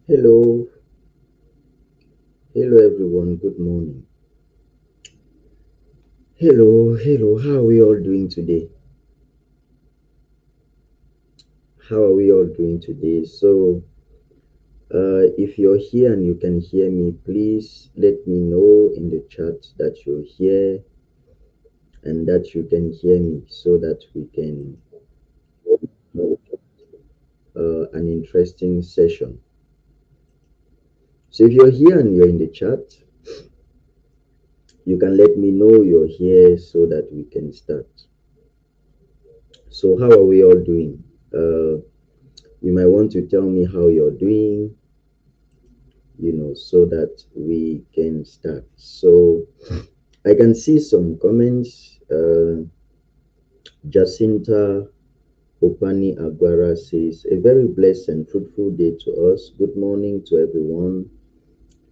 Hello, hello everyone. Good morning. Hello. How are we all doing today? How are we all doing today? If you're here and you can hear me, please let me know in the chat that you're here and that you can hear me, so that we can an interesting session. So if you're here and you're in the chat, you can let me know you're here so that we can start. So how are we all doing? You might want to tell me how you're doing, so that we can start. So I can see some comments. Jacinta Opani Aguara says, a very blessed and fruitful day to us. Good morning to everyone.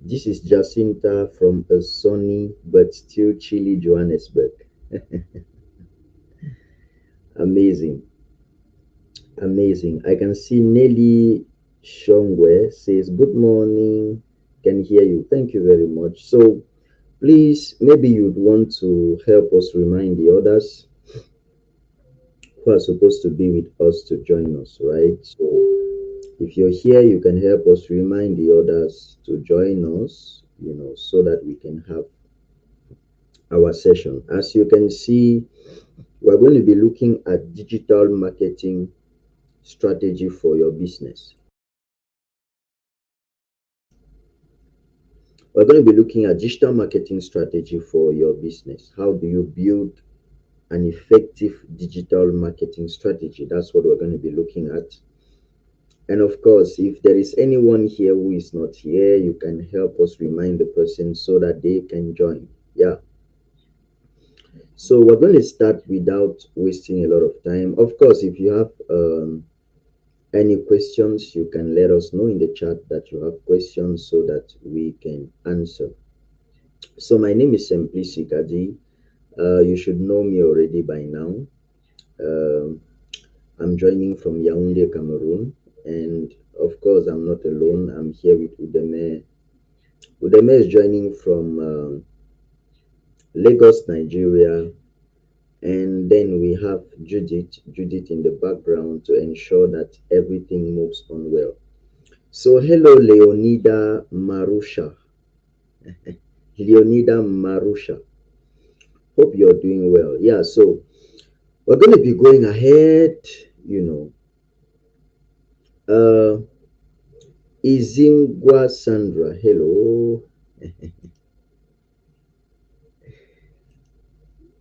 This is Jacinta from a sunny but still chilly Johannesburg. Amazing, amazing. I can see Nelly Shongwe says, good morning. Can hear you. Thank you very much. So please, maybe you'd want to help us remind the others who are supposed to be with us to join us, right? So if you're here, you can help us remind the others to join us, so that we can have our session. As you can see, we're going to be looking at digital marketing strategy for your business. We're going to be looking at digital marketing strategy for your business. How do you build an effective digital marketing strategy? That's what we're going to be looking at. And of course, if there is anyone here who is not here, you can help us remind the person so that they can join. Yeah. So we're going to start without wasting a lot of time. Of course, if you have any questions, you can let us know in the chat that you have questions so that we can answer. So my name is Simplicity Gadi. You should know me already by now. Um I'm joining from Yaoundé, Cameroon. And of course, I'm not alone. I'm here with Udeme. Udeme is joining from Lagos, Nigeria. And then we have Judith in the background to ensure that everything moves on well. So, hello, Leonida Marusha. Leonida Marusha. Hope you're doing well. Yeah, so we're going to be going ahead, you know. Izingwa Sandra, hello.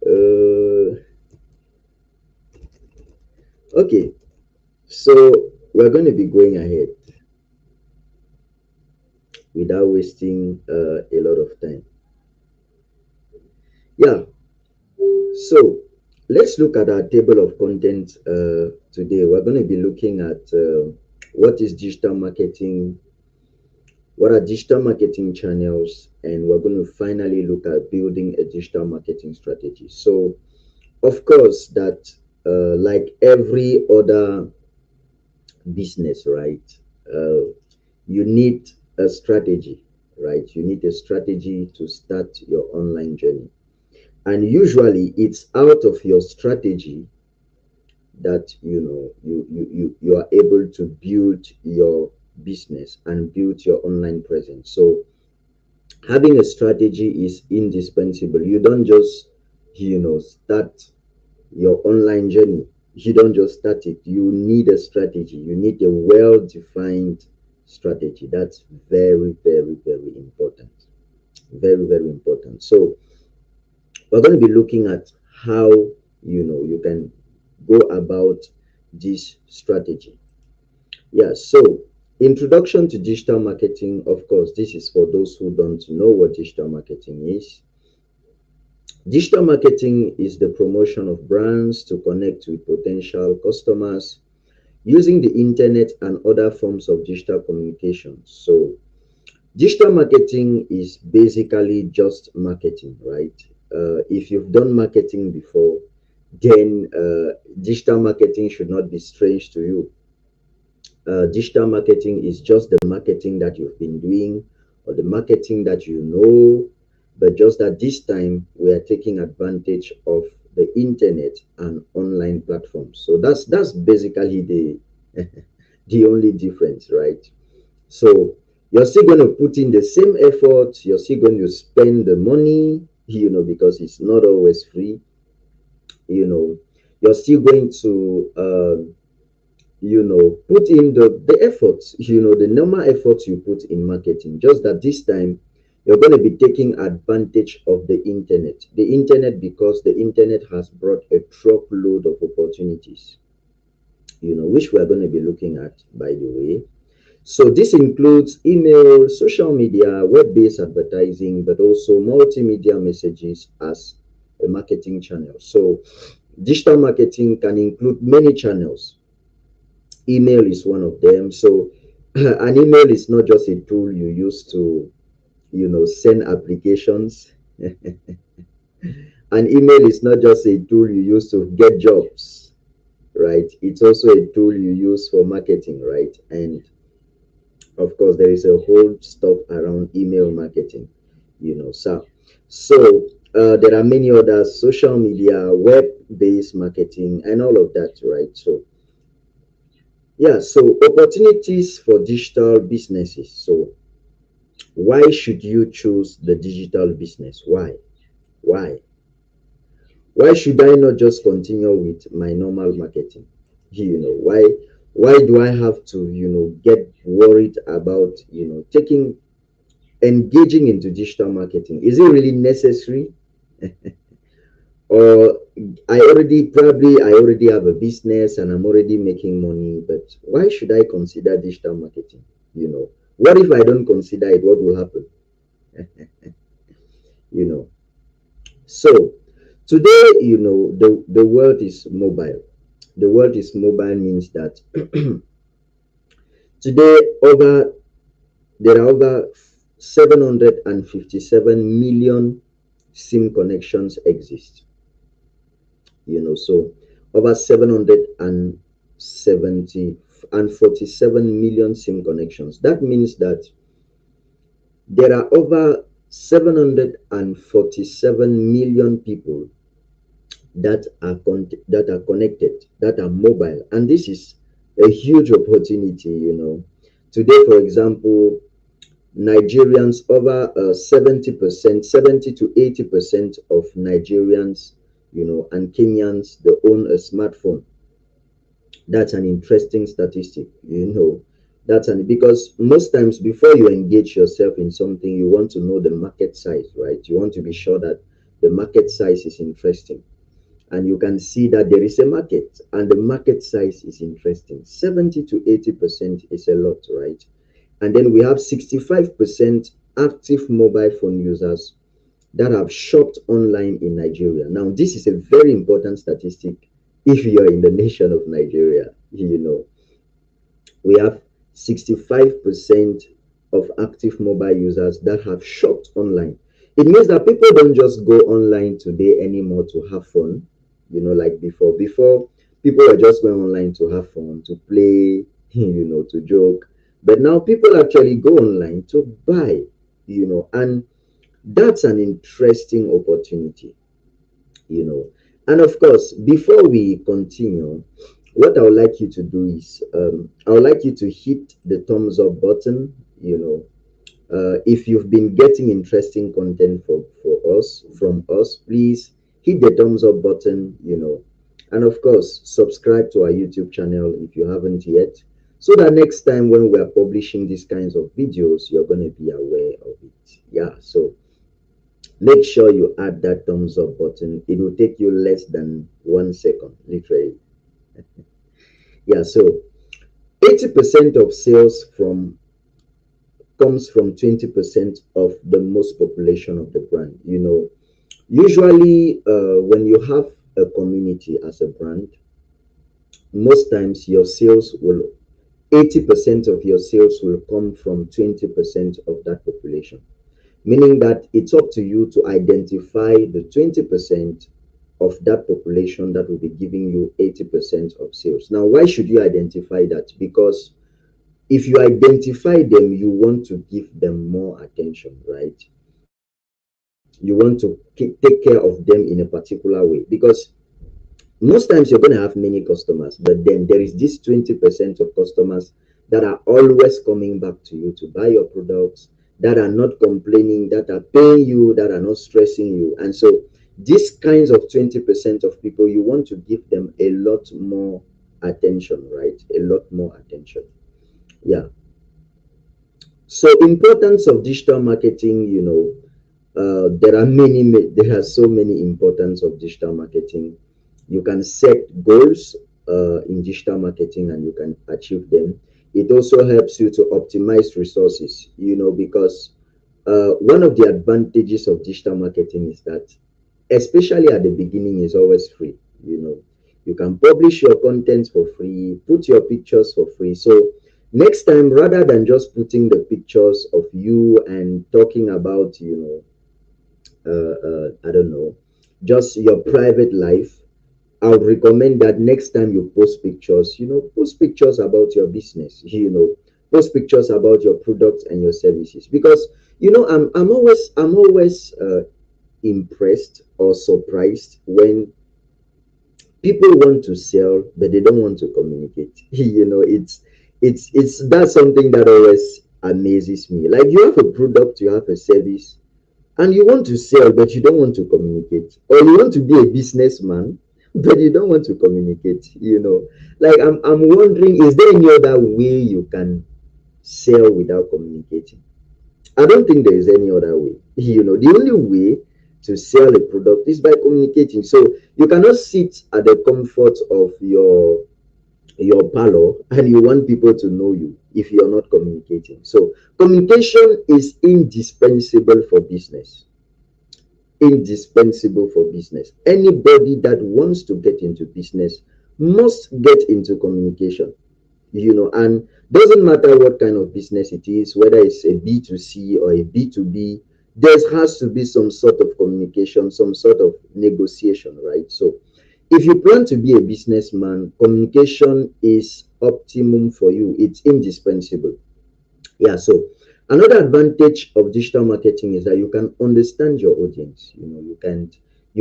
Uh, okay, so we're going to be going ahead without wasting a lot of time. Yeah, so let's look at our table of content today. We're going to be looking at what is digital marketing, what are digital marketing channels, and we're going to finally look at building a digital marketing strategy. So, of course, that like every other business, right? Uh, you need a strategy, right? You need a strategy to start your online journey. And usually it's out of your strategy that you are able to build your business and build your online presence. So having a strategy is indispensable. You don't just start your online journey. You don't just start it. You need a strategy. You need a well defined strategy. That's very important. Very important. So we're going to be looking at how you can go about this strategy. Yeah, so introduction to digital marketing. Of course, this is for those who don't know what digital marketing is. Digital marketing is the promotion of brands to connect with potential customers using the internet and other forms of digital communication. So digital marketing is basically just marketing, right? If you've done marketing before, then digital marketing should not be strange to you. Digital marketing is just the marketing that you've been doing or the marketing that you know, but just that this time we are taking advantage of the internet and online platforms. So that's basically the the only difference, right? So you're still going to put in the same effort, you're still going to spend the money, because it's not always free, you know, you're still going to put in the efforts, the normal efforts you put in marketing, just that this time you're going to be taking advantage of the internet because the internet has brought a truckload of opportunities, which we're going to be looking at, by the way. So this includes email, social media, web-based advertising, but also multimedia messages as a marketing channel. So digital marketing can include many channels. Email is one of them. So an email is not just a tool you use to, send applications. An email is not just a tool you use to get jobs, right? It's also a tool you use for marketing, right? And of course, there is a whole stuff around email marketing, so there are many other social media, web-based marketing, and all of that, right? So yeah, so opportunities for digital businesses. So why should you choose the digital business? Why why should I not just continue with my normal marketing? Why do I have to, get worried about, taking engaging into digital marketing? Is it really necessary? Or I already have a business and I'm already making money, but why should I consider digital marketing? What if I don't consider it? What will happen? you know so today, the world is mobile. The world is mobile means that today there are over 757 million sim connections exist. So over 770 and 47 million sim connections. That means that there are over 747 million people that are connected, that are mobile, and this is a huge opportunity. Today, for example, Nigerians, over 70%, 70 to 80% of Nigerians, and Kenyans, they own a smartphone. That's an interesting statistic. Because most times before you engage yourself in something, you want to know the market size, right? You want to be sure that the market size is interesting, and you can see that there is a market and the market size is interesting. 70 to 80% is a lot, right? And then we have 65% active mobile phone users that have shopped online in Nigeria. Now, this is a very important statistic if you are in the nation of Nigeria. We have 65% of active mobile users that have shopped online. It means that people don't just go online today anymore to have fun, like before. Before, people were just going online to have fun, to play, to joke. But now people actually go online to buy, and that's an interesting opportunity, you know. And of course, before we continue, what I would like you to do is I would like you to hit the thumbs up button. If you've been getting interesting content from us, please hit the thumbs up button, and of course, subscribe to our YouTube channel if you haven't yet, so that next time when we are publishing these kinds of videos, you're going to be aware of it. Yeah, so make sure you add that thumbs up button. It will take you less than 1 second, literally. Yeah, so 80% of sales from comes from 20% of the most population of the brand. Usually, when you have a community as a brand, most times your sales will 80% of your sales will come from 20% of that population, meaning that it's up to you to identify the 20% of that population that will be giving you 80% of sales. Now, why should you identify that? Because if you identify them, you want to give them more attention, right? You want to take care of them in a particular way, because most times you're going to have many customers, but then there is this 20% of customers that are always coming back to you to buy your products, that are not complaining, that are paying you, that are not stressing you. And so these kinds of 20% of people, you want to give them a lot more attention, right? A lot more attention. Yeah. So importance of digital marketing, there are there are so many importance of digital marketing. You can set goals in digital marketing and you can achieve them. It also helps you to optimize resources, because one of the advantages of digital marketing is that, especially at the beginning, is always free. You can publish your content for free, put your pictures for free. So next time, rather than just putting the pictures of you and talking about, I don't know, just your private life, I would recommend that next time you post pictures, post pictures about your business, post pictures about your products and your services. Because I'm always impressed or surprised when people want to sell but they don't want to communicate. It's that's something that always amazes me. Like, you have a product, you have a service, and you want to sell but you don't want to communicate, or you want to be a businessman but you don't want to communicate. Like, I'm wondering, is there any other way you can sell without communicating? I don't think there is any other way. The only way to sell a product is by communicating. So you cannot sit at the comfort of your parlor and you want people to know you if you're not communicating. So communication is indispensable for business. Indispensable for business. Anybody that wants to get into business must get into communication. And doesn't matter what kind of business it is, whether it's a B2C or a B2B, there has to be some sort of communication, some sort of negotiation, right? So if you plan to be a businessman, communication is optimum for you. It's indispensable. Yeah. So another advantage of digital marketing is that you can understand your audience. You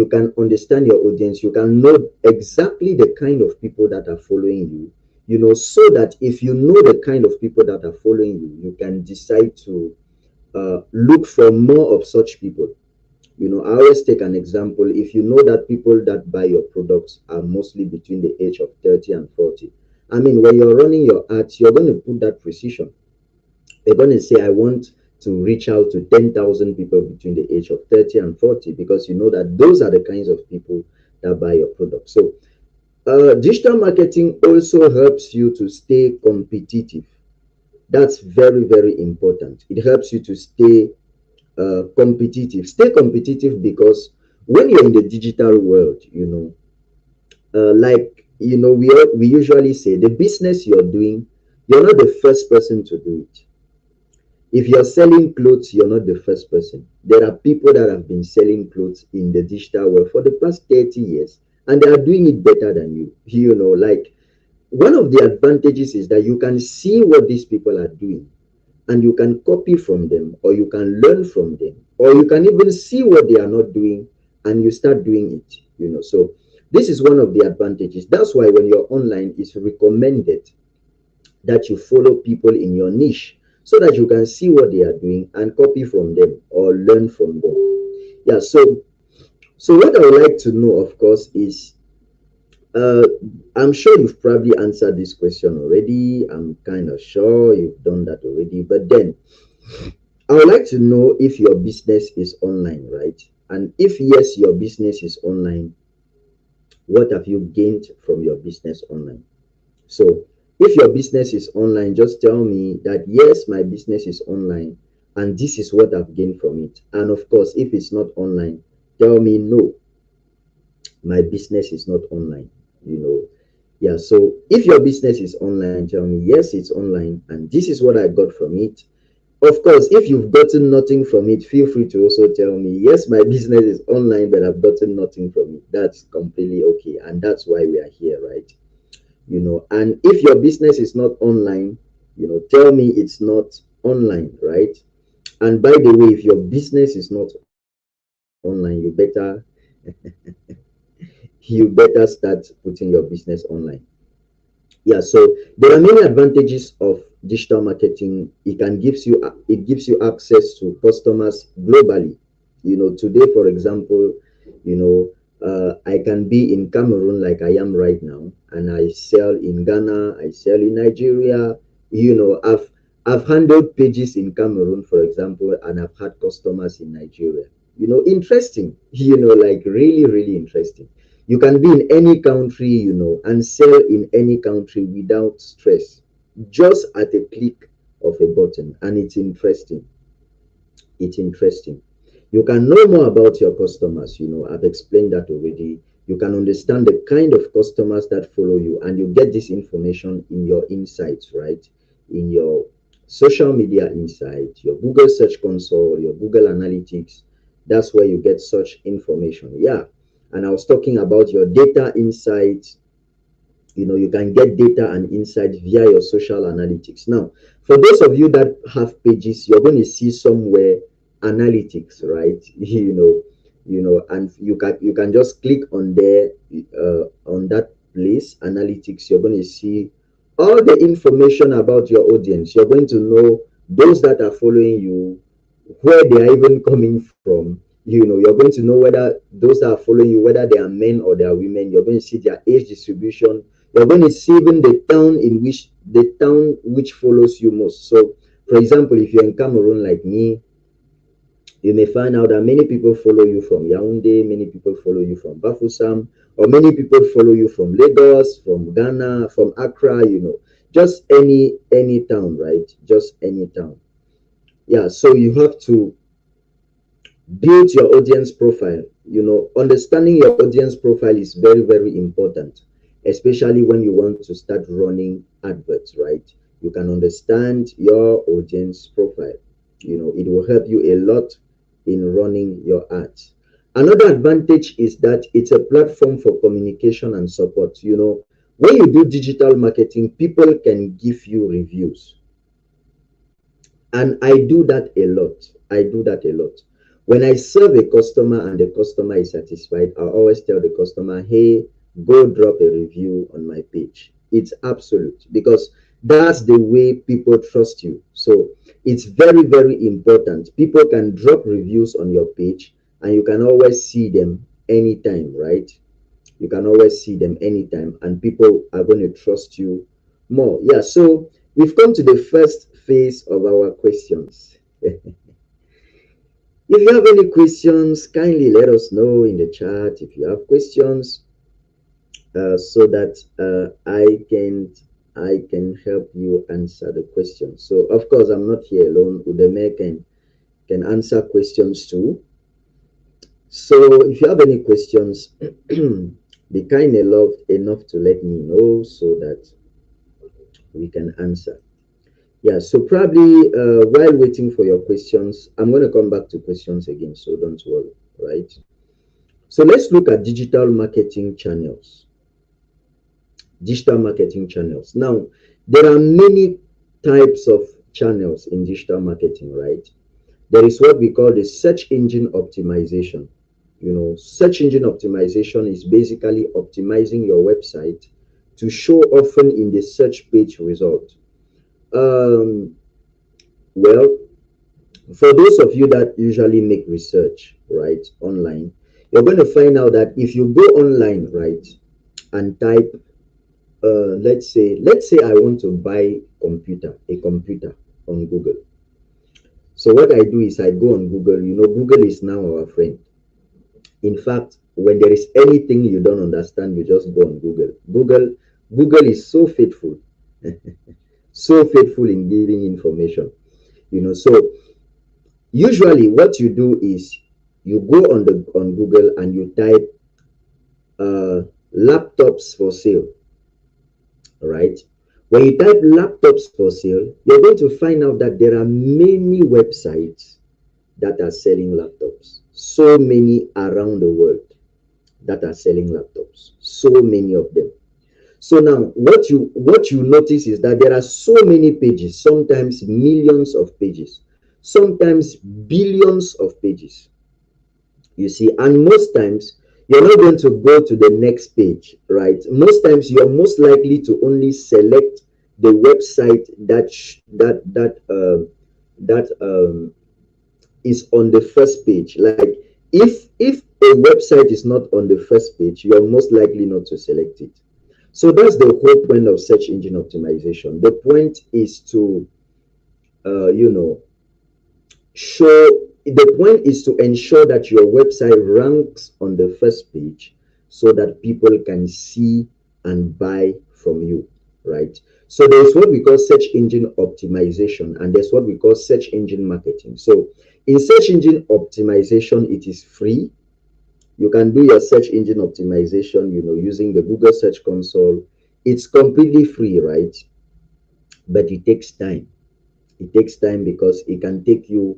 can understand your audience. You can know exactly the kind of people that are following you, so that if you know the kind of people that are following you, you can decide to look for more of such people. I always take an example. If you know that people that buy your products are mostly between the age of 30 and 40, I mean, when you're running your ads, you're going to put that precision. They're going to say, I want to reach out to 10,000 people between the age of 30 and 40, because you know that those are the kinds of people that buy your product. So digital marketing also helps you to stay competitive. That's very, very important. It helps you to stay competitive. Stay competitive because when you're in the digital world, like, we usually say the business you're doing, you're not the first person to do it. If you're selling clothes, you're not the first person. There are people that have been selling clothes in the digital world for the past 30 years, and they are doing it better than you. Like, one of the advantages is that you can see what these people are doing and you can copy from them, or you can learn from them, or you can even see what they are not doing and you start doing it. So this is one of the advantages. That's why when you're online, it's recommended that you follow people in your niche, so that you can see what they are doing and copy from them or learn from them. Yeah. So what I would like to know, of course, is uh, I'm sure you've probably answered this question already. I'm kind of sure you've done that already. But then I would like to know if your business is online, right? And if yes, your business is online, what have you gained from your business online? So if your business is online, just tell me that yes, my business is online and this is what I've gained from it. And of course, if it's not online, tell me no, my business is not online. You know, yeah. So if your business is online, tell me yes, it's online and this is what I got from it. Of course, if you've gotten nothing from it, feel free to also tell me yes, my business is online, but I've gotten nothing from it. That's completely okay. And that's why we are here, right? And if your business is not online, Tell me it's not online, right? And by the way, if your business is not online, you better start putting your business online. Yeah, so there are many advantages of digital marketing. It gives you access to customers globally. Today, for example, you know I can be in Cameroon like I am right now, and I sell in Ghana, I sell in Nigeria. I've handled pages in Cameroon, for example, and I've had customers in Nigeria. Interesting. Like really, really interesting. You can be in any country, and sell in any country without stress, just at a click of a button. And it's interesting. You can know more about your customers. I've explained that already. You can understand the kind of customers that follow you, and you get this information in your insights, right? In your social media insight, your Google Search Console, your Google Analytics. That's where you get such information. Yeah. And I was talking about your data insights. You can get data and insights via your social analytics. Now, for those of you that have pages, you're going to see somewhere analytics, right? And you can just click on there, on that place, analytics. You're going to see all the information about your audience. You're going to know those that are following you, where they are even coming from. You're going to know whether those that are following you, whether they are men or they are women. You're going to see their age distribution. You're going to see even the town which follows you most. So, for example, if you're in Cameroon like me, you may find out that many people follow you from Yaoundé, many people follow you from Bafusam, or many people follow you from Lagos, from Ghana, from Accra. Just any town, right? Just any town. Yeah. So you have to build your audience profile. Understanding your audience profile is very, very important, especially when you want to start running adverts, right? You can understand your audience profile. It will help you a lot in running your ads. Another advantage is that it's a platform for communication and support. When you do digital marketing, people can give you reviews, and I do that a lot. When I serve a customer and the customer is satisfied, I always tell the customer, hey, go drop a review on my page. It's absolute, because that's the way people trust you. So it's very, very important. People can drop reviews on your page, and you can always see them anytime, right? You can always see them anytime, and people are going to trust you more. Yeah, so we've come to the first phase of our questions. If you have any questions, kindly let us know in the chat if you have questions, so that I can help you answer the questions. So of course I'm not here alone. Udeme can answer questions too. So if you have any questions, be kind enough to let me know so that we can answer. Yeah, so probably while waiting for your questions, I'm going to come back to questions again, so don't worry, right? So let's look at digital marketing channels. Digital marketing channels. Now, there are many types of channels in digital marketing, right? There is what we call the search engine optimization. Search engine optimization is basically optimizing your website to show often in the search page result. Um, well, for those of you that usually make research, right, online, you're going to find out that if you go online, right, and type, let's say I want to buy a computer on Google. So what I do is I go on Google. Google is now our friend. In fact, when there is anything you don't understand, you just go on Google. Google is so faithful, so faithful in giving information. So usually what you do is you go on Google and you type laptops for sale, right? When you type laptops for sale, you're going to find out that there are many websites that are selling laptops. So many around the world that are selling laptops. So many of them. So now what you notice is that there are so many pages, sometimes millions of pages, sometimes billions of pages. You see, and most times you're not going to go to the next page, right? Most times you're most likely to only select the website that is on the first page. Like, if a website is not on the first page, you're most likely not to select it. So that's the whole point of search engine optimization. The point is to you know show the point is to ensure that your website ranks on the first page so that people can see and buy from you, right? So there's what we call search engine optimization, and there's what we call search engine marketing. So in search engine optimization, it is free. You can do your search engine optimization, using the Google Search Console. It's completely free, right? But it takes time. It takes time because it can take you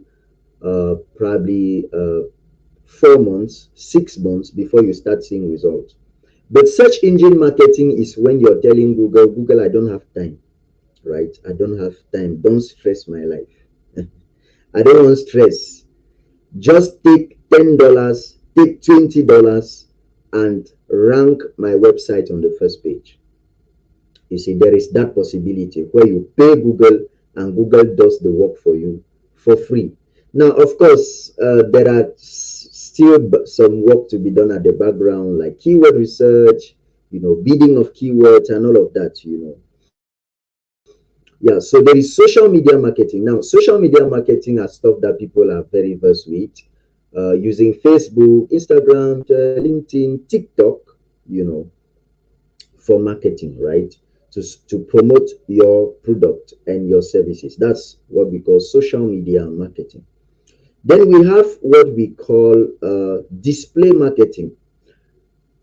probably 4 months, 6 months before you start seeing results. But search engine marketing is when you're telling Google, I don't have time, right? I don't have time. Don't stress my life. I don't want stress. Just take $10, take $20, and rank my website on the first page. You see, there is that possibility where you pay Google and Google does the work for you for free. Now, of course, there are still some work to be done at the background, like keyword research, bidding of keywords and all of that. Yeah, so there is social media marketing. Now, social media marketing are stuff that people are very versed with, using Facebook, Instagram, LinkedIn, TikTok, you know, for marketing, right? To promote your product and your services. That's what we call social media marketing. Then we have what we call display marketing.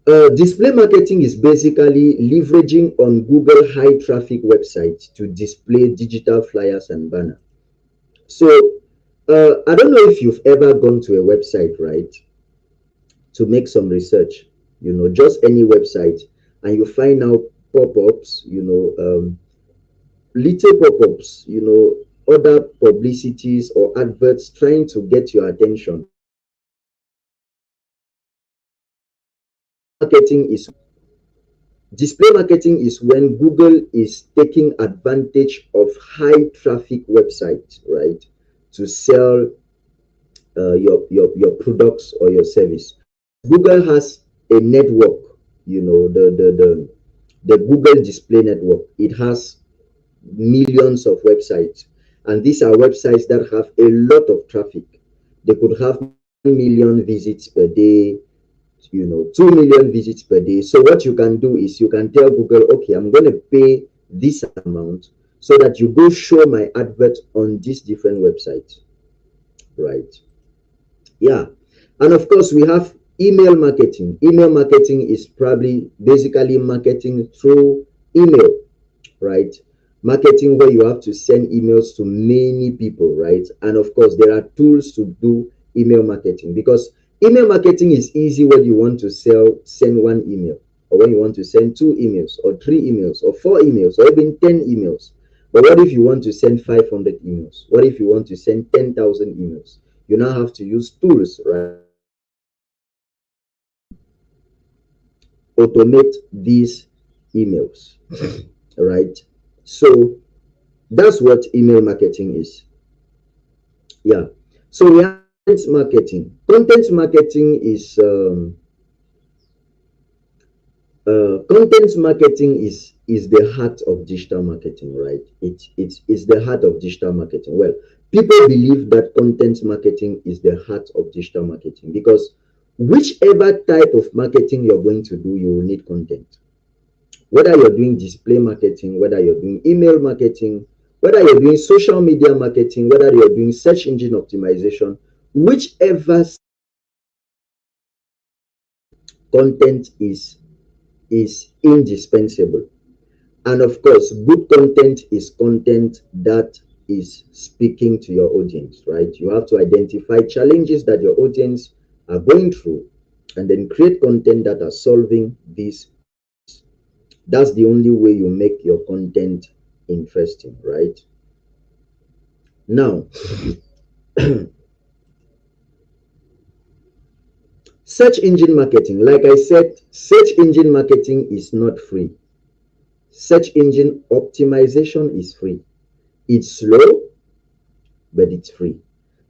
Display marketing is basically leveraging on Google high traffic websites to display digital flyers and banners. So, I don't know if you've ever gone to a website, right, to make some research, just any website, and you find out pop ups, little pop ups, other publicities or adverts trying to get your attention. Marketing is Display marketing is when Google is taking advantage of high traffic websites, right, to sell your products or your service. Google has a network, the Google Display Network. It has millions of websites, and these are websites that have a lot of traffic. They could have 1 million visits per day, 2 million visits per day. So what you can do is you can tell Google, okay, I'm going to pay this amount so that you go show my advert on these different websites, right? Yeah. And of course, we have email marketing. Email marketing is probably basically marketing through email, right? Marketing where you have to send emails to many people, right? And of course, there are tools to do email marketing, because email marketing is easy when you want to send one email, or when you want to send 2 emails, or 3 emails, or 4 emails, or even 10 emails. But what if you want to send 500 emails? What if you want to send 10,000 emails? You now have to use tools, right, automate these emails, right? So that's what email marketing is. Yeah. So we have content marketing. Content marketing is the heart of digital marketing, right? It's the heart of digital marketing. Well, people believe that content marketing is the heart of digital marketing because whichever type of marketing you're going to do, you will need content. Whether you're doing display marketing, whether you're doing email marketing, whether you're doing social media marketing, whether you're doing search engine optimization, whichever, content is indispensable. And of course, good content is content that is speaking to your audience, right? You have to identify challenges that your audience are going through and then create content that are solving these challenges. That's the only way you make your content interesting, right? Now, search engine marketing, like I said, search engine marketing is not free. Search engine optimization is free. It's slow, but it's free.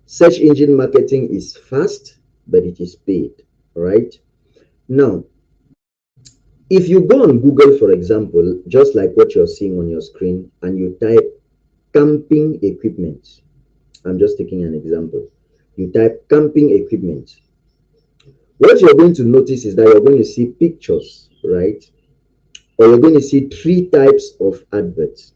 Search engine marketing is fast, but it is paid, right? Now, if you go on Google, for example, just like what you're seeing on your screen, and you type camping equipment, I'm just taking an example. You type camping equipment. What you're going to notice is that you're going to see pictures, right? Or you're going to see three types of adverts.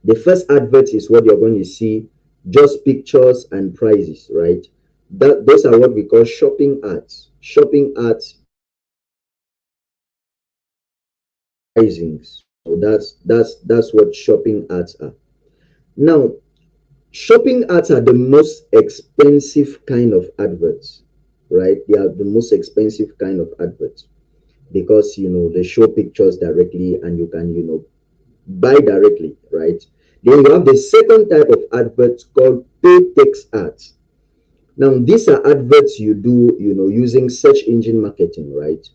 The first advert is what you're going to see, just pictures and prices, right? Those are what we call shopping ads. Shopping ads, pricings. So that's what shopping ads are. Now, shopping ads are the most expensive kind of adverts, right? They are the most expensive kind of adverts because they show pictures directly and you can buy directly, right? Then you have the second type of adverts called paid text ads. Now these are adverts you do using search engine marketing, right?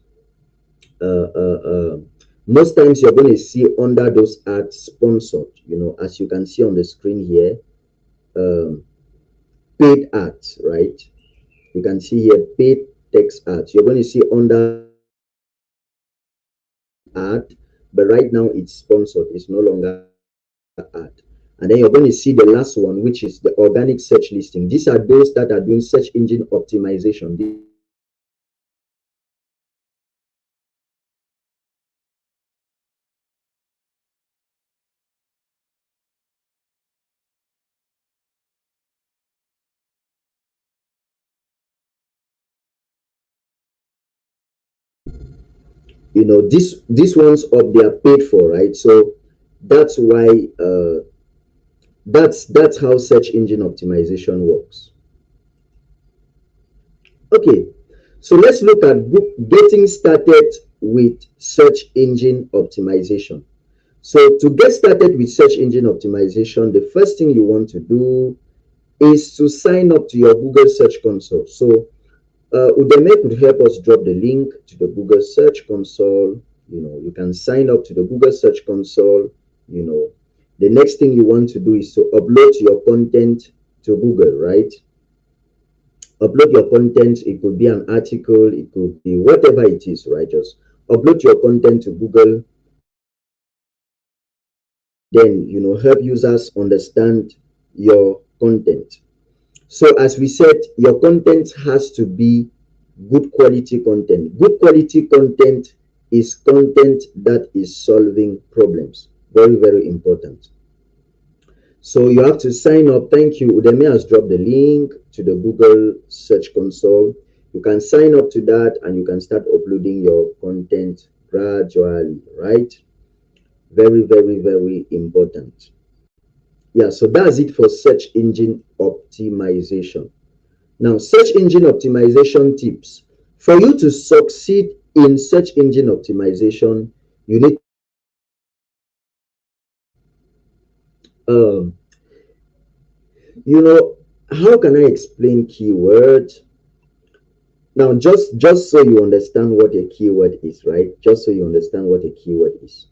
uh, uh, uh, Most times you're going to see under those ads sponsored, as you can see on the screen here. um, Paid ads, right? You can see here paid text ads. You're going to see under ad, but right now it's sponsored. It's no longer ad. And then you're going to see the last one, which is the organic search listing. These are those that are doing search engine optimization. These ones up, they are paid for, right? So that's why that's how search engine optimization works. Okay, so let's look at getting started with search engine optimization. So to get started with search engine optimization, the first thing you want to do is to sign up to your Google Search Console. So Udemy could help us drop the link to the Google Search Console. You can sign up to the Google Search Console. You know, the next thing you want to do is to upload your content to Google, right? Upload your content. It could be an article, it could be whatever it is, right? Just upload your content to Google. Then, help users understand your content. So as we said, your content has to be good quality content. Good quality content is content that is solving problems. Very, very important. So you have to sign up. Thank you. Udemy has dropped the link to the Google Search Console. You can sign up to that and you can start uploading your content gradually, right? Very, very, very important. Yeah, so that's it for search engine optimization. Now, search engine optimization tips. For you to succeed in search engine optimization, you need, um, you know, how can I explain keywords? Now, just so you understand what a keyword is, right? Just so you understand what a keyword is.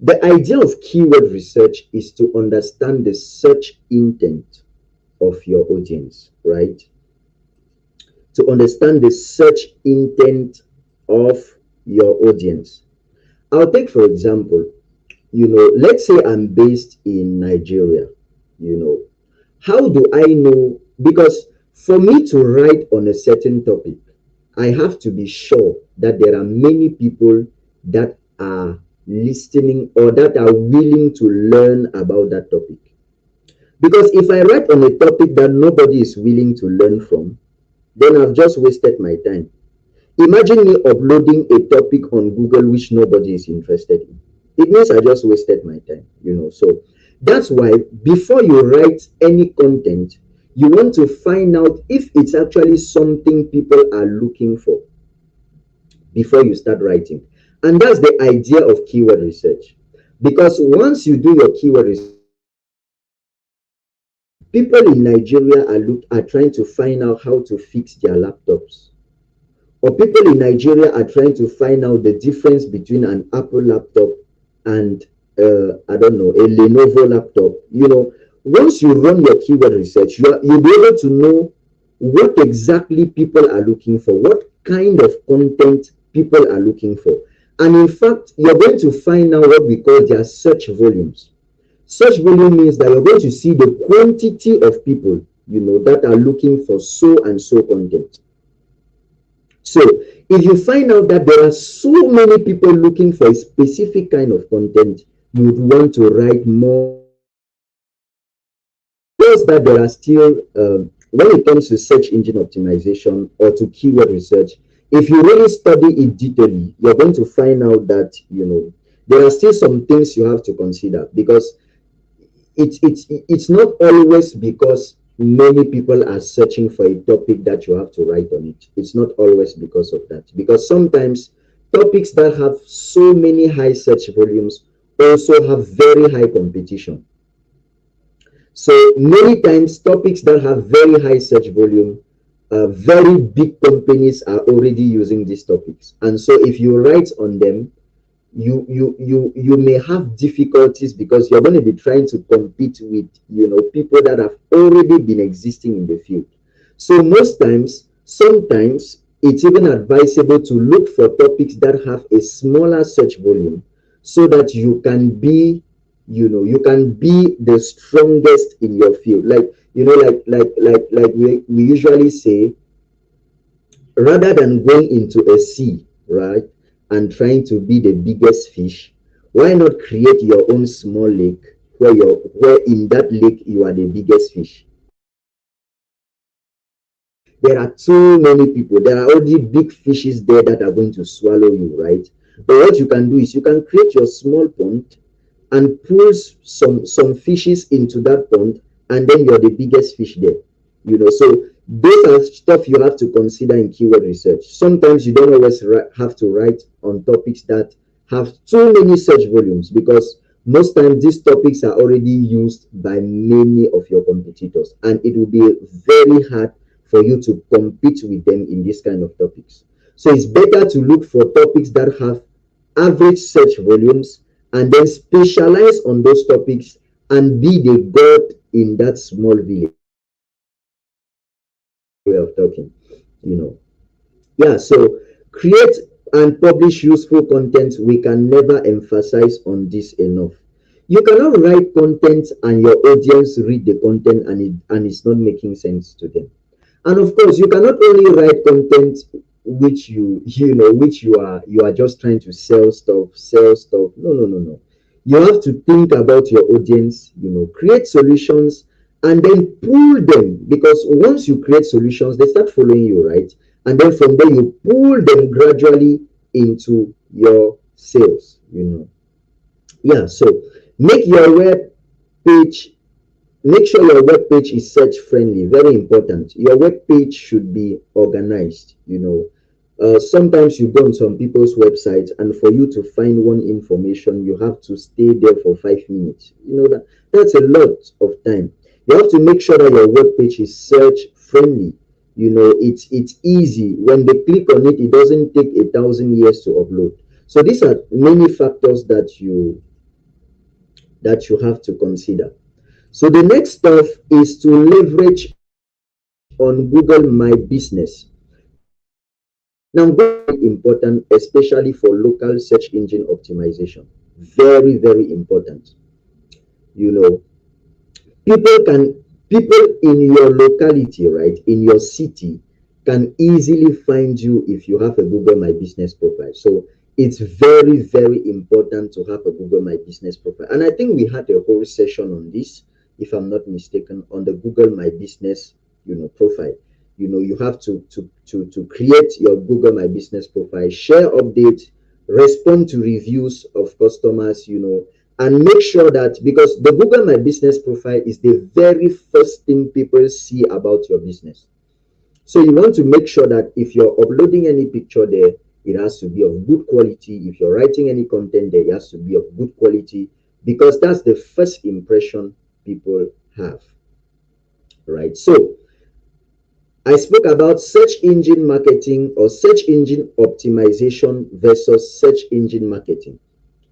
The idea of keyword research is to understand the search intent of your audience, right? To understand the search intent of your audience. I'll take, for example, let's say I'm based in Nigeria. How do I know? Because for me to write on a certain topic, I have to be sure that there are many people that are listening or that are willing to learn about that topic. Because if I write on a topic that nobody is willing to learn from, then I've just wasted my time. Imagine me uploading a topic on Google which nobody is interested in. It means I just wasted my time. So that's why before you write any content, you want to find out if it's actually something people are looking for before you start writing. And that's the idea of keyword research. Because once you do your keyword research, people in Nigeria are trying to find out how to fix their laptops. Or people in Nigeria are trying to find out the difference between an Apple laptop and I don't know, a Lenovo laptop. Once you run your keyword research, you'll be able to know what exactly people are looking for, what kind of content people are looking for. And in fact, you're going to find out what we call their search volumes. Search volume means that you're going to see the quantity of people, that are looking for so and so content. So if you find out that there are so many people looking for a specific kind of content, you would want to write more about it. Just that there are still, when it comes to search engine optimization or to keyword research, if you really study it detailedly, you're going to find out that, there are still some things you have to consider, because it's not always because many people are searching for a topic that you have to write on it. It's not always because of that, because sometimes topics that have so many high search volumes also have very high competition. So many times topics that have very high search volume, very big companies are already using these topics, and so if you write on them, you may have difficulties, because you're going to be trying to compete with people that have already been existing in the field. So sometimes it's even advisable to look for topics that have a smaller search volume, so that you can be the strongest in your field. Like we usually say, rather than going into a sea, right, and trying to be the biggest fish, why not create your own small lake, where in that lake you are the biggest fish? There are too many people. There are already big fishes there that are going to swallow you, right? But what you can do is you can create your small pond and pull some fishes into that pond, and then you're the biggest fish there. So those are stuff you have to consider in keyword research. Sometimes you don't always have to write on topics that have too many search volumes, because most times these topics are already used by many of your competitors, and it will be very hard for you to compete with them in this kind of topics. So it's better to look for topics that have average search volumes, and then specialize on those topics and be the god in that small village. Way of talking, you know. Yeah, so create and publish useful content. We can never emphasize on this enough. You cannot write content and your audience read the content, and it's not making sense to them. And of course, you cannot only write content which you are just trying to sell stuff. No, no, no, no. You have to think about your audience, create solutions, and then pull them, because once you create solutions, they start following you, right? And then from there you pull them gradually into your sales. Yeah, so make your web page make sure your web page is search friendly. Very important. Your web page should be organized. Sometimes you go on some people's websites, and for you to find one information, you have to stay there for 5 minutes. That's a lot of time. You have to make sure that your web page is search friendly. It's easy. When they click on it, it doesn't take 1,000 years to upload. So these are many factors that you have to consider. So the next stuff is to leverage on Google My Business. Now, Google is important, especially for local search engine optimization. Very, very important. You know, people in your locality, right, in your city, can easily find you if you have a Google My Business profile. So it's very, very important to have a Google My Business profile. And I think we had a whole session on this, if I'm not mistaken, on the Google My Business, profile. You have to create your Google My Business profile, share updates, respond to reviews of customers, and make sure that, because the Google My Business profile is the very first thing people see about your business. So you want to make sure that if you're uploading any picture there, It has to be of good quality. If you're writing any content there, it has to be of good quality, because that's the first impression people have, right? So I spoke about search engine marketing or search engine optimization versus search engine marketing.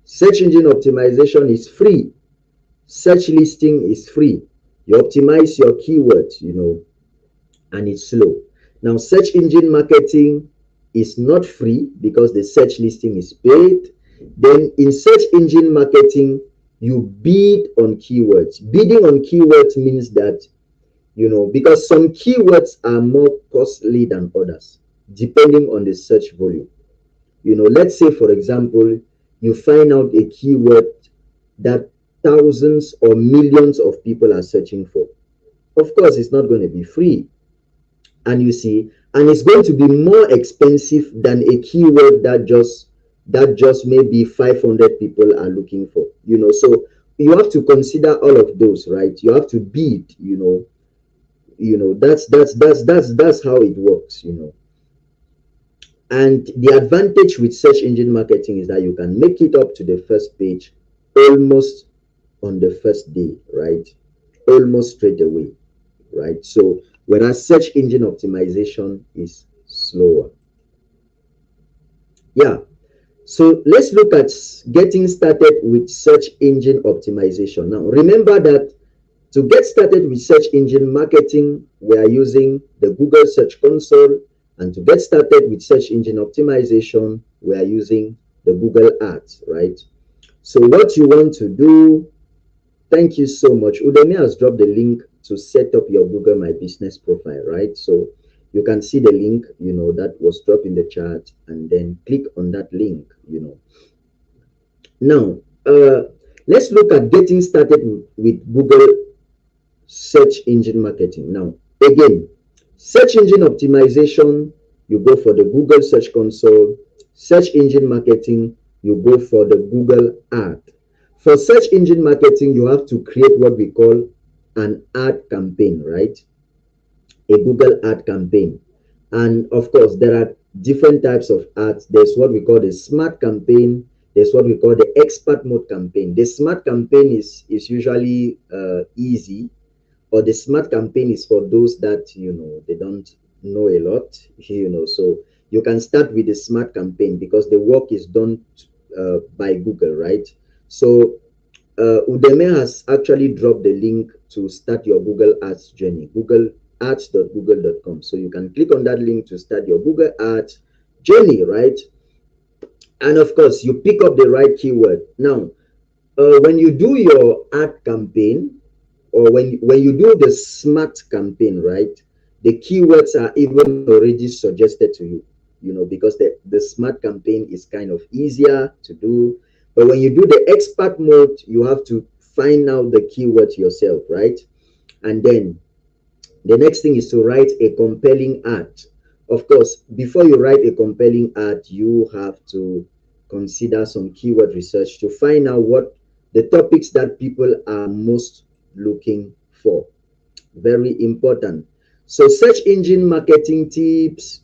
Search engine optimization is free. Search listing is free. You optimize your keywords, and it's slow. Now, search engine marketing is not free because the search listing is paid. Then, in search engine marketing, you bid on keywords. Bidding on keywords means that, because some keywords are more costly than others, depending on the search volume. Let's say, for example, you find out a keyword that thousands or millions of people are searching for. Of course, it's not going to be free. And you see, and it's going to be more expensive than a keyword that just maybe 500 people are looking for. So you have to consider all of those, right? You have to bid. That's how it works. And the advantage with search engine marketing is that you can make it up to the first page almost on the first day, right? Almost straight away, right? So whereas search engine optimization is slower. Yeah. So let's look at getting started with search engine optimization. Now, remember that to get started with search engine marketing, we are using the Google Search Console. And to get started with search engine optimization, we are using the Google Ads, right? So what you want to do, thank you so much. Udemy has dropped the link to set up your Google My Business profile, right? So you can see the link, that was dropped in the chat, and then click on that link. Now, let's look at getting started with Google search engine marketing. Now, again, search engine optimization, you go for the Google Search Console. Search engine marketing, you go for the Google Ad. For search engine marketing, you have to create what we call an ad campaign, right? A Google ad campaign. And of course, there are different types of ads. There's what we call the smart campaign. There's what we call the expert mode campaign. The smart campaign is usually easy, or the smart campaign is for those that they don't know a lot. So you can start with the smart campaign because the work is done by Google, right? So Udemy has actually dropped the link to start your Google Ads journey. Google ads.google.com. So you can click on that link to start your Google Ads journey, right? And of course, you pick up the right keyword. Now, when you do your ad campaign, or when you do the smart campaign, right, the keywords are even already suggested to you, because the smart campaign is kind of easier to do. But when you do the expert mode, you have to find out the keywords yourself, right? And then the next thing is to write a compelling ad. Of course, before you write a compelling ad, you have to consider some keyword research to find out what the topics that people are most looking for. Very important. So, search engine marketing tips,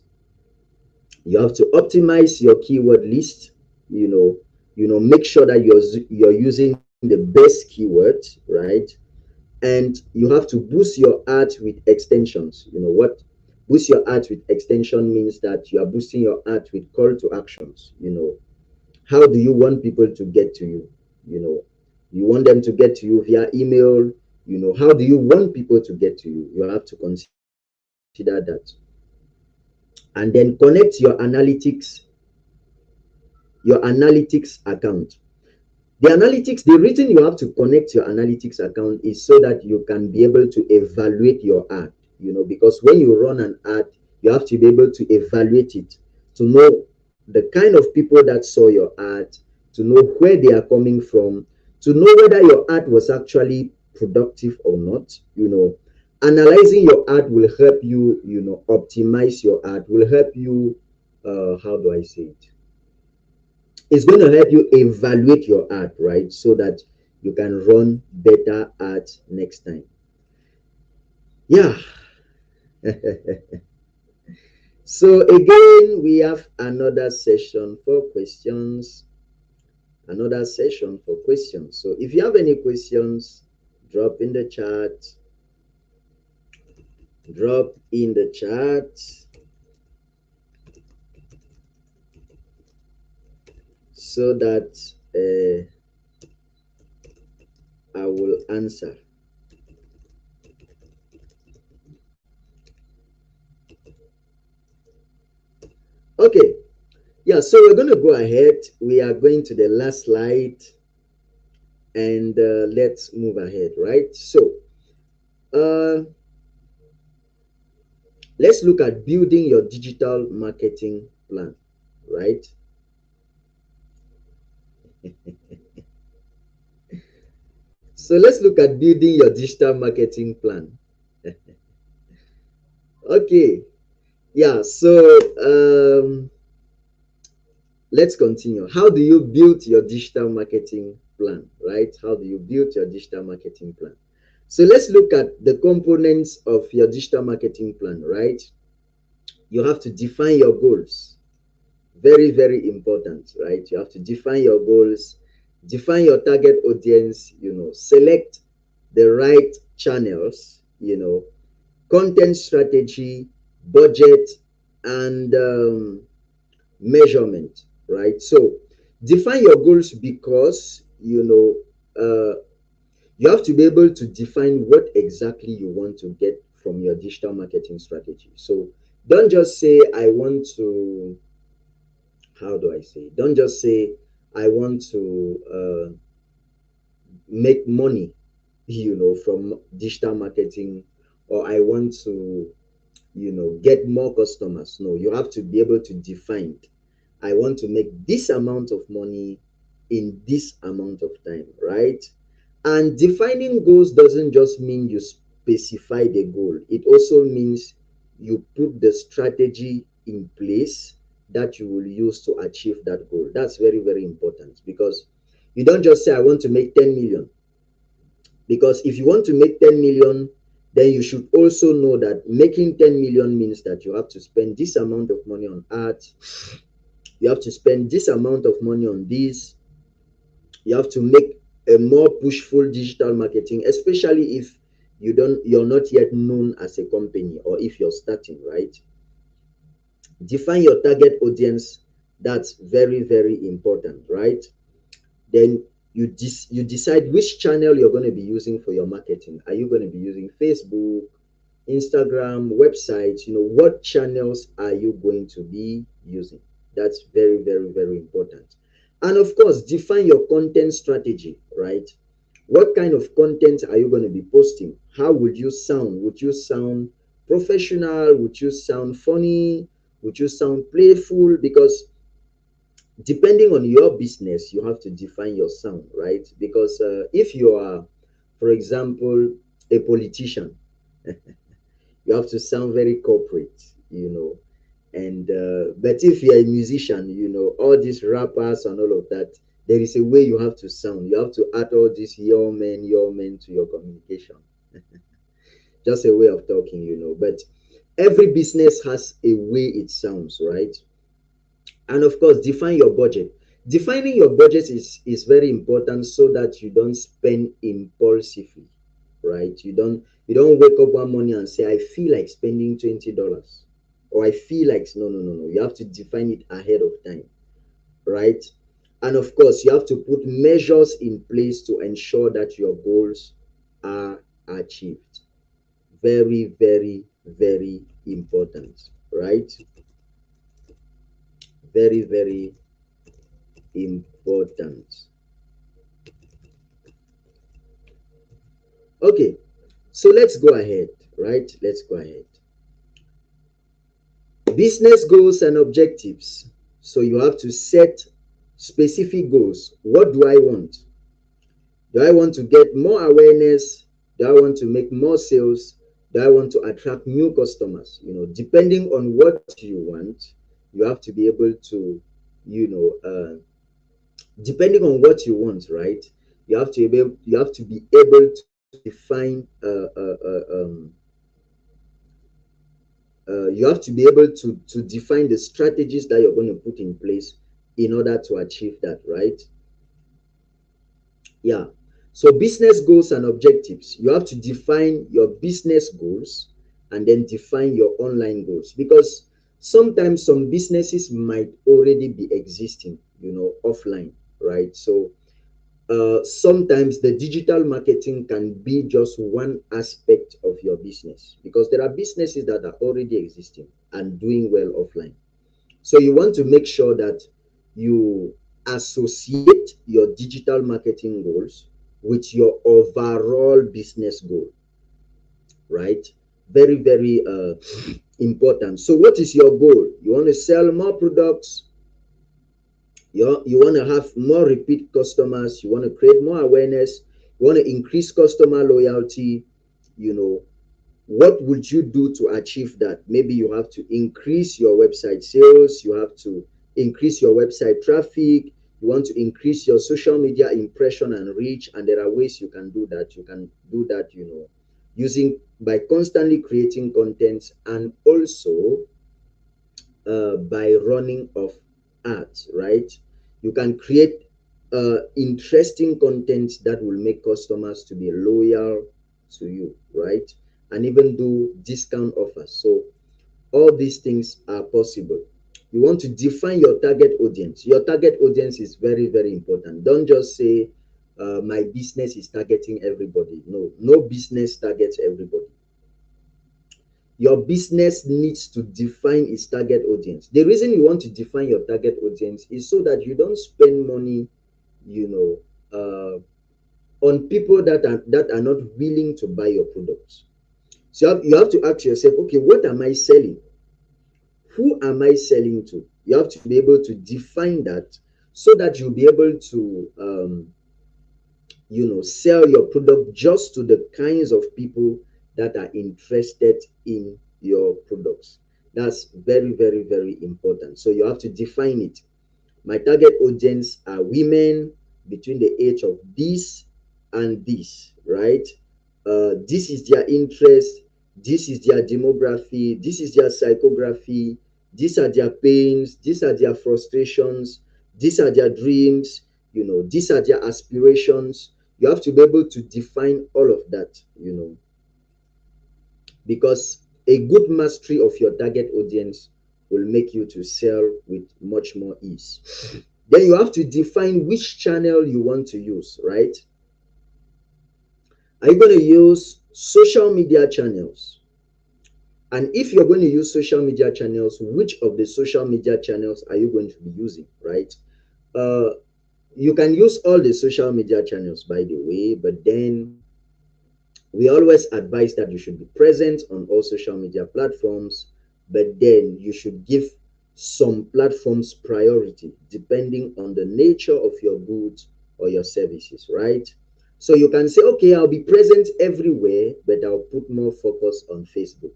you have to optimize your keyword list. Make sure that you're using the best keywords, right? And you have to boost your ads with extensions. What boost your ads with extension means that you are boosting your ads with call to actions. How do you want people to get to you? You want them to get to you via email. How do you want people to get to you? You have to consider that. And then connect your analytics account. The reason you have to connect your analytics account is so that you can be able to evaluate your ad. Because when you run an ad, you have to be able to evaluate it, to know the kind of people that saw your ad, to know where they are coming from, to know whether your ad was actually productive or not. Analyzing your ad will help you, optimize your ad, will help you, how do I say it? It's going to help you evaluate your ad, right? So that you can run better ads next time. Yeah. So again, we have another session for questions. Another session for questions. So if you have any questions, drop in the chat. Drop in the chat so that I will answer. Okay, yeah, so we're going to go ahead. We are going to the last slide and let's move ahead, right? So uh, let's look at building your digital marketing plan, right? So let's look at building your digital marketing plan. Okay, yeah, so let's continue. How do you build your digital marketing plan, right? How do you build your digital marketing plan? So let's look at the components of your digital marketing plan, right? You have to define your goals. Very, very important, right? You have to define your goals, define your target audience, select the right channels, content strategy, budget, and measurement, right? So define your goals because you have to be able to define what exactly you want to get from your digital marketing strategy. So don't just say I want to, how do I say, don't just say I want to make money, from digital marketing, or I want to, get more customers. No, you have to be able to define, I want to make this amount of money in this amount of time, right? And defining goals doesn't just mean you specify the goal, it also means you put the strategy in place that you will use to achieve that goal. That's very, very important because you don't just say, I want to make 10 million. Because if you want to make 10 million, then you should also know that making 10 million means that you have to spend this amount of money on art, you have to spend this amount of money on this, you have to make a more pushful digital marketing, especially if you're not yet known as a company, or if you're starting, right? Define your target audience. That's very, very important, right? Then you decide which channel you're going to be using for your marketing. Are you going to be using Facebook, Instagram, websites? What channels are you going to be using? That's very, very, very important. And of course, define your content strategy, right? What kind of content are you going to be posting? How would you sound? Would you sound professional? Would you sound funny? Would you sound playful? Because depending on your business, you have to define your sound, right? Because if you are, for example, a politician, you have to sound very corporate, and but if you're a musician, all these rappers and all of that, there is a way you have to sound. You have to add all this your men to your communication. Just a way of talking, but every business has a way it sounds, right? And of course, define your budget. Defining your budget is very important so that you don't spend impulsively, right? You don't wake up one morning and say, I feel like spending $20, or I feel like, no, no, no, no. You have to define it ahead of time, right? And of course, you have to put measures in place to ensure that your goals are achieved. Very, very, very important, right? Very, very important. Okay, so let's go ahead, right? Let's go ahead. Business goals and objectives. So you have to set specific goals. What do I want? Do I want to get more awareness? Do I want to make more sales? Do I want to attract new customers? Depending on what you want, you have to be able to, depending on what you want, right? You have to be able to define You have to be able to define the strategies that you're going to put in place in order to achieve that, right? Yeah. So business goals and objectives. You have to define your business goals and then define your online goals, because sometimes some businesses might already be existing, offline, right? So sometimes the digital marketing can be just one aspect of your business, because there are businesses that are already existing and doing well offline. So you want to make sure that you associate your digital marketing goals with your overall business goal, right? Very, very important. So, what is your goal? You want to sell more products, you want to have more repeat customers, you want to create more awareness, you want to increase customer loyalty. you know what would you do to achieve that? Maybe you have to increase your website sales, you have to increase your website traffic, you want to increase your social media impression and reach, and there are ways you can do that. You can do that, using by constantly creating content, and also by running of ads, right? You can create interesting content that will make customers to be loyal to you, right? And even do discount offers. So all these things are possible. You want to define your target audience. Your target audience is very, very important. Don't just say my business is targeting everybody. No, no business targets everybody. Your business needs to define its target audience. The reason you want to define your target audience is so that you don't spend money, you know, on people that are not willing to buy your products. So you have to ask yourself, okay, what am I selling? Who am I selling to? You have to be able to define that, so that you'll be able to sell your product just to the kinds of people that are interested in your products. That's very, very, very important. So you have to define it. My target audience are women between the age of this and this, right? This is their interest, this is their demography, this is their psychography, these are their pains, these are their frustrations, these are their dreams, these are their aspirations. You have to be able to define all of that, because a good mastery of your target audience will make you to sell with much more ease. Then you have to define which channel you want to use, right? Are you going to use social media channels? And if you're going to use social media channels, which of the social media channels are you going to be using, right? Uh, you can use all the social media channels, by the way, but then we always advise that you should be present on all social media platforms, but then you should give some platforms priority depending on the nature of your goods or your services, right? So you can say, okay, I'll be present everywhere, but I'll put more focus on Facebook.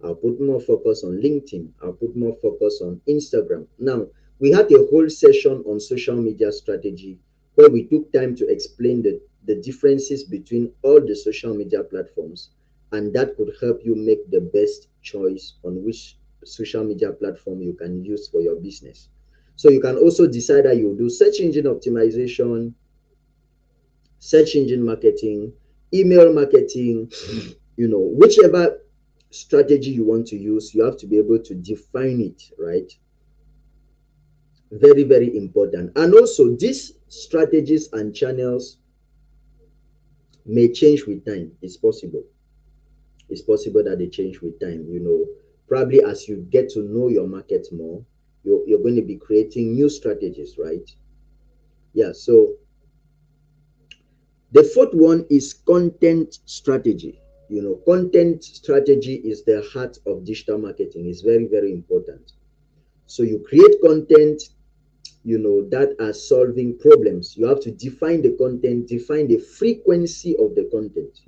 I'll put more focus on LinkedIn. I'll put more focus on Instagram. Now, we had a whole session on social media strategy where we took time to explain the differences between all the social media platforms, and that could help you make the best choice on which social media platform you can use for your business. So you can also decide that you do search engine optimization, search engine marketing, email marketing, whichever strategy you want to use, you have to be able to define it, right? Very, very important. And also, these strategies and channels may change with time. It's possible that they change with time. Probably as you get to know your market more, you're going to be creating new strategies, right? Yeah. So the fourth one is content strategy. Content strategy is the heart of digital marketing. It's very, very important. So you create content, that are solving problems. You have to define the content, define the frequency of the content.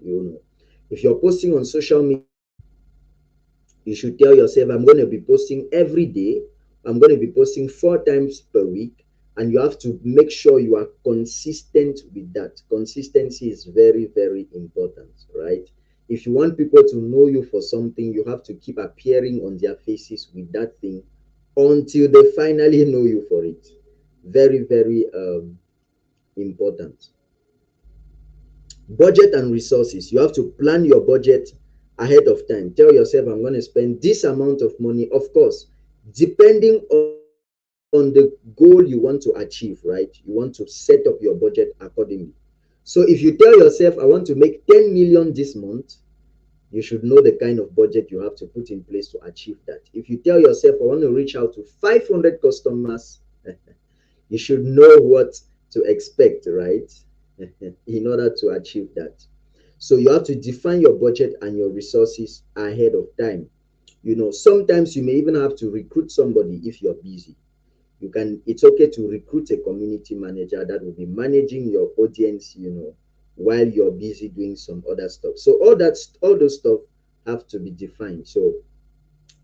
If you're posting on social media, you should tell yourself, I'm going to be posting every day, I'm going to be posting 4 times per week, and you have to make sure you are consistent with that. Consistency is very, very important, right? If you want people to know you for something, you have to keep appearing on their faces with that thing until they finally know you for it. Very, very important. Budget and resources. You have to plan your budget ahead of time. Tell yourself, I'm going to spend this amount of money. Of course, depending on the goal you want to achieve, right? You want to set up your budget accordingly. So if you tell yourself, I want to make 10 million this month, you should know the kind of budget you have to put in place to achieve that. If you tell yourself, I want to reach out to 500 customers, you should know what to expect, right? In order to achieve that. So you have to define your budget and your resources ahead of time. Sometimes you may even have to recruit somebody if you're busy. It's okay to recruit a community manager that will be managing your audience, while you're busy doing some other stuff. So all those stuff have to be defined. So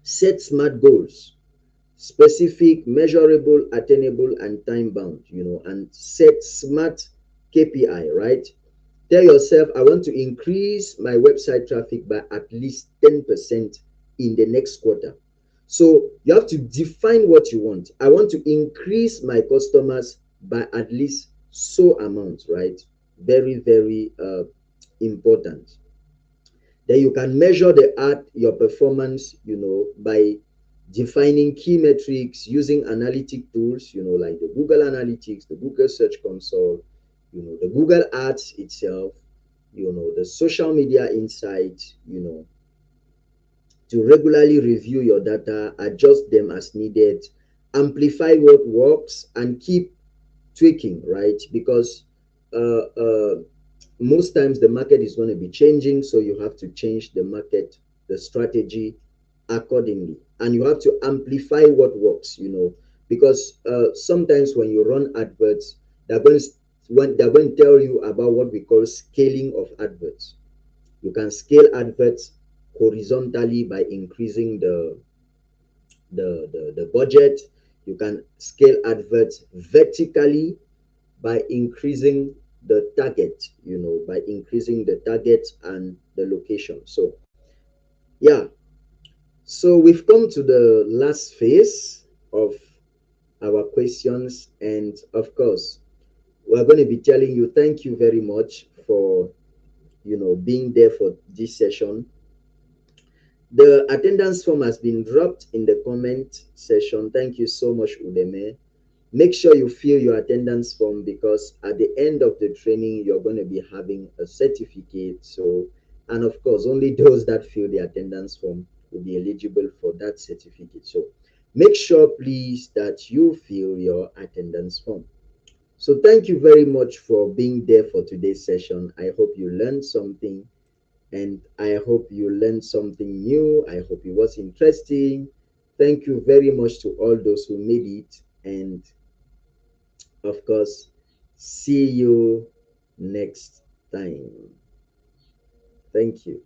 set smart goals, specific, measurable, attainable, and time bound, and set smart KPI, right? Tell yourself, I want to increase my website traffic by at least 10% in the next quarter. So you have to define what you want. I want to increase my customers by at least so amount, right? Very, very important. Then you can measure your performance, by defining key metrics using analytic tools, like the Google Analytics, the Google Search Console, the Google Ads itself, the social media insights, to regularly review your data, adjust them as needed, amplify what works, and keep tweaking, right? Because uh, uh, most times the market is going to be changing, so you have to change the strategy accordingly, and you have to amplify what works, because sometimes when you run adverts, they're going to they're going to tell you about what we call scaling of adverts. You can scale adverts horizontally by increasing the budget. You can scale adverts vertically by increasing by increasing the target and the location. So yeah, so we've come to the last phase of our questions, and of course we're going to be telling you thank you very much for being there for this session. The attendance form has been dropped in the comment section. Thank you so much, Udeme. Make sure you fill your attendance form, because at the end of the training you're going to be having a certificate. So, and of course only those that fill the attendance form will be eligible for that certificate. So make sure please that you fill your attendance form. So thank you very much for being there for today's session. I hope you learned something, and I hope you learned something new. I hope it was interesting. Thank you very much to all those who made it, and of course, see you next time. Thank you.